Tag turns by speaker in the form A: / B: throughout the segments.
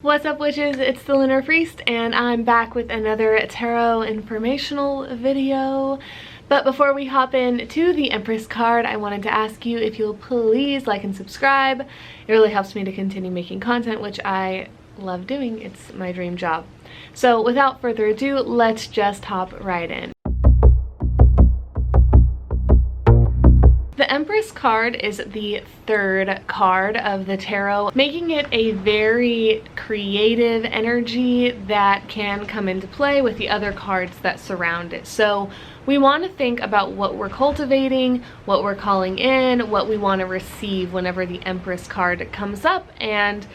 A: What's up, witches? It's the Lunar Priest, and I'm back with another tarot informational video. But before we hop in to the Empress card, I wanted to ask you if you'll please like and subscribe. It really helps me to continue making content, which I love doing. It's my dream job. So without further ado, let's just hop right in. The Empress card is the third card of the tarot, making it a very creative energy that can come into play with the other cards that surround it. So we want to think about what we're cultivating, what we're calling in, what we want to receive whenever the Empress card comes up, and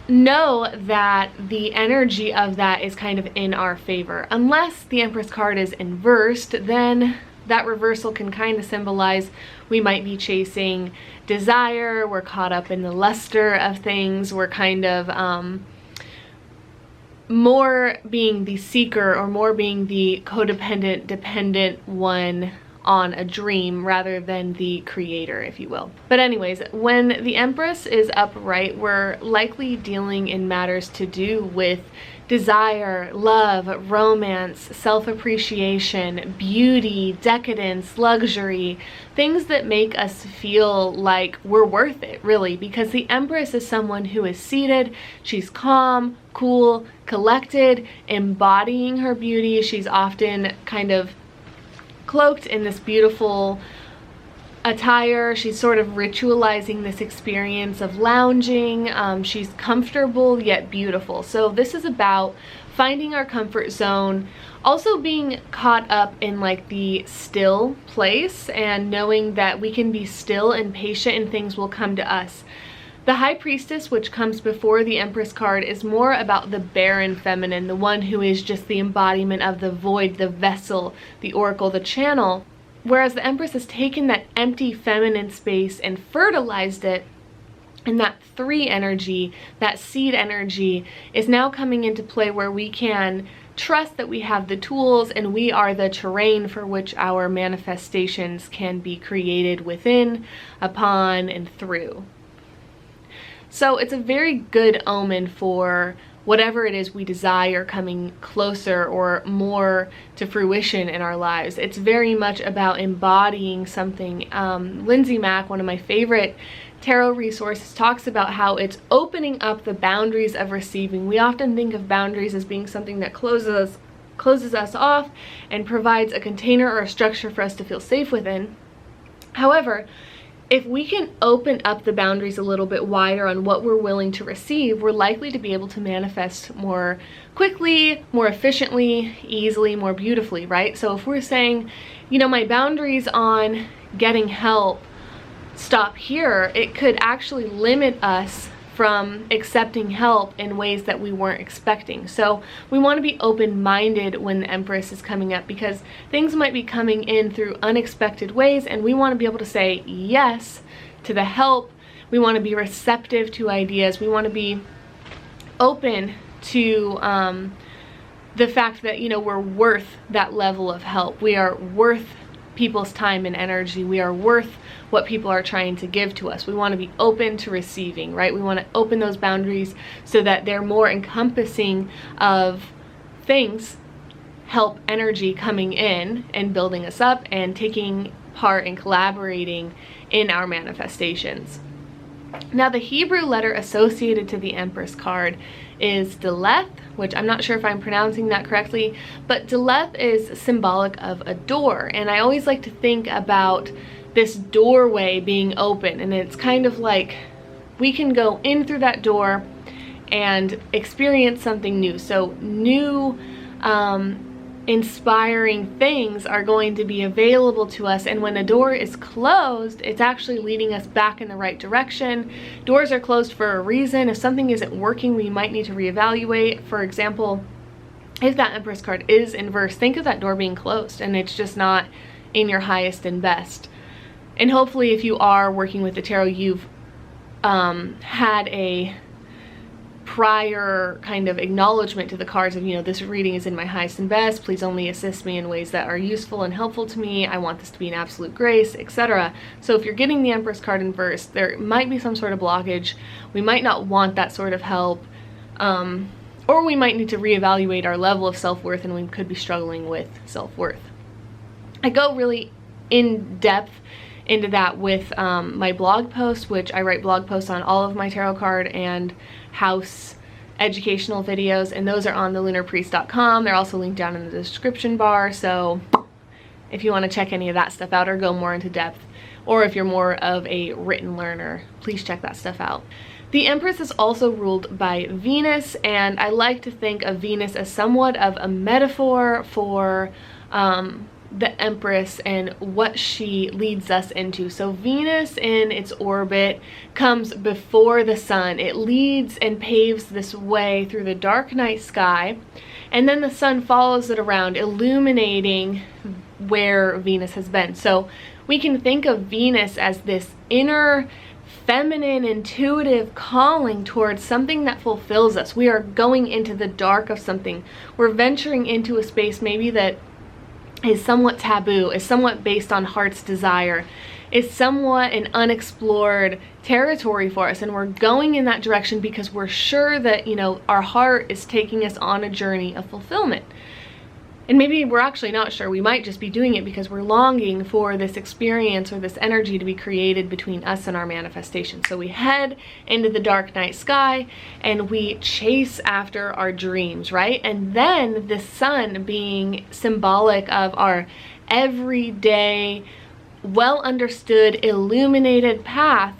A: know that the energy of that is kind of in our favor. Unless the Empress card is inversed, then that reversal can kind of symbolize we might be chasing desire, we're caught up in the luster of things, we're kind of more being the seeker or more being the codependent, dependent one on a dream rather than the creator, if you will. But anyways, when the Empress is upright, we're likely dealing in matters to do with desire, love, romance, self-appreciation, beauty, decadence, luxury, things that make us feel like we're worth it, really, because the Empress is someone who is seated, she's calm, cool, collected, embodying her beauty. She's often kind of cloaked in this beautiful attire. She's sort of ritualizing this experience of lounging. She's comfortable yet beautiful. So this is about finding our comfort zone, also being caught up in like the still place and knowing that we can be still and patient and things will come to us. The High Priestess, which comes before the Empress card, is more about the barren feminine, the one who is just the embodiment of the void, the vessel, the oracle, the channel. Whereas the Empress has taken that empty feminine space and fertilized it, and that 3 energy, that seed energy, is now coming into play where we can trust that we have the tools and we are the terrain for which our manifestations can be created within, upon, and through. So it's a very good omen for whatever it is we desire coming closer or more to fruition in our lives. It's very much about embodying something. Lindsay Mack, one of my favorite tarot resources, talks about how it's opening up the boundaries of receiving. We often think of boundaries as being something that closes us off and provides a container or a structure for us to feel safe within. However, if we can open up the boundaries a little bit wider on what we're willing to receive, we're likely to be able to manifest more quickly, more efficiently, easily, more beautifully, right? So if we're saying, you know, my boundaries on getting help stop here, it could actually limit us from accepting help in ways that we weren't expecting. So we want to be open-minded when the Empress is coming up, because things might be coming in through unexpected ways, and we want to be able to say yes to the help. We want to be receptive to ideas. We want to be open to the fact that, you know, we're worth that level of help. We are worth people's time and energy. We are worth what people are trying to give to us. We want to be open to receiving, right? We want to open those boundaries so that they're more encompassing of things, help energy coming in and building us up and taking part and collaborating in our manifestations. Now, the Hebrew letter associated to the Empress card is Leth, which I'm not sure if I'm pronouncing that correctly, but Leth is symbolic of a door. And I always like to think about this doorway being open, and it's kind of like we can go in through that door and experience something new. So new inspiring things are going to be available to us, and when a door is closed, it's actually leading us back in the right direction. Doors are closed for a reason. If something isn't working, we might need to reevaluate. For example, if that Empress card is inverse, think of that door being closed and it's just not in your highest and best. And hopefully, if you are working with the tarot, you've had a prior kind of acknowledgement to the cards of, you know, this reading is in my highest and best. Please only assist me in ways that are useful and helpful to me. I want this to be an absolute grace, etc. So if you're getting the Empress card inverse, there might be some sort of blockage. We might not want that sort of help. Or we might need to reevaluate our level of self-worth, and we could be struggling with self-worth. I go really in depth into that with my blog post, which I write blog posts on all of my tarot card and house educational videos, and those are on thelunarpriest.com. They're also linked down in the description bar, so if you want to check any of that stuff out or go more into depth, or if you're more of a written learner, please check that stuff out. The Empress is also ruled by Venus, and I like to think of Venus as somewhat of a metaphor for the Empress and what she leads us into. So Venus in its orbit comes before the sun. It leads and paves this way through the dark night sky, and then the sun follows it around, illuminating where Venus has been. So we can think of Venus as this inner feminine, intuitive calling towards something that fulfills us. We are going into the dark of something. We're venturing into a space maybe that is somewhat taboo, is somewhat based on heart's desire, is somewhat an unexplored territory for us, and we're going in that direction because we're sure that, you know, our heart is taking us on a journey of fulfillment. And maybe we're actually not sure. We might just be doing it because we're longing for this experience or this energy to be created between us and our manifestation. So we head into the dark night sky and we chase after our dreams, right? And then the sun, being symbolic of our everyday, well understood, illuminated path,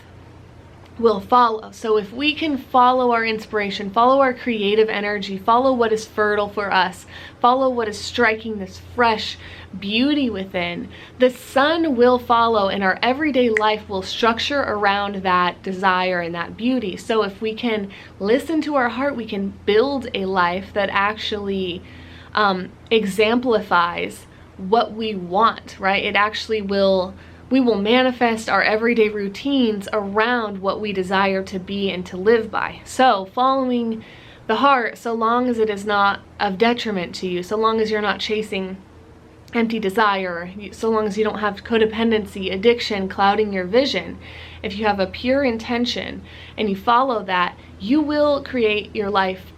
A: will follow. So if we can follow our inspiration, follow our creative energy, follow what is fertile for us, follow what is striking this fresh beauty within, the sun will follow, and our everyday life will structure around that desire and that beauty. So if we can listen to our heart, we can build a life that actually exemplifies what we want, right? It actually will, we will manifest our everyday routines around what we desire to be and to live by. So following the heart, so long as it is not of detriment to you, so long as you're not chasing empty desire, so long as you don't have codependency, addiction clouding your vision, if you have a pure intention and you follow that, you will create your life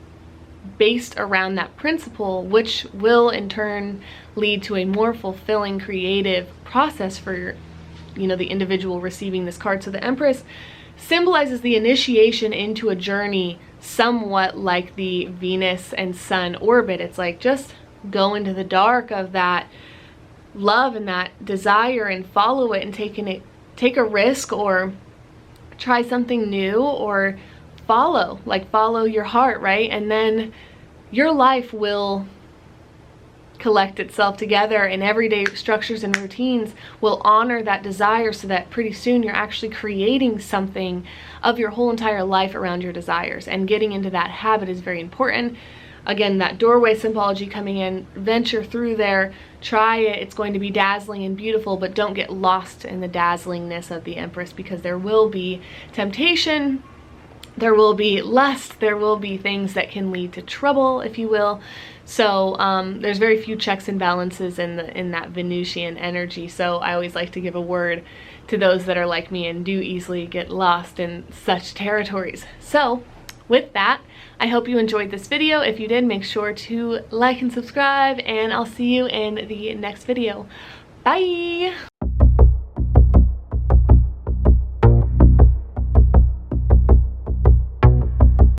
A: based around that principle, which will in turn lead to a more fulfilling creative process for the individual receiving this card. So the Empress symbolizes the initiation into a journey somewhat like the Venus and Sun orbit. It's like, just go into the dark of that love and that desire and follow it, and take a risk or try something new, or follow your heart, right? And then your life will collect itself together, and everyday structures and routines will honor that desire, so that pretty soon you're actually creating something of your whole entire life around your desires. And getting into that habit is very important. Again, that doorway symbology coming in, venture through there, try it. It's going to be dazzling and beautiful, but don't get lost in the dazzlingness of the Empress, because there will be temptation, there will be lust, there will be things that can lead to trouble, if you will. So there's very few checks and balances in that Venusian energy. So I always like to give a word to those that are like me and do easily get lost in such territories. So with that, I hope you enjoyed this video. If you did, make sure to like and subscribe, and I'll see you in the next video. Bye!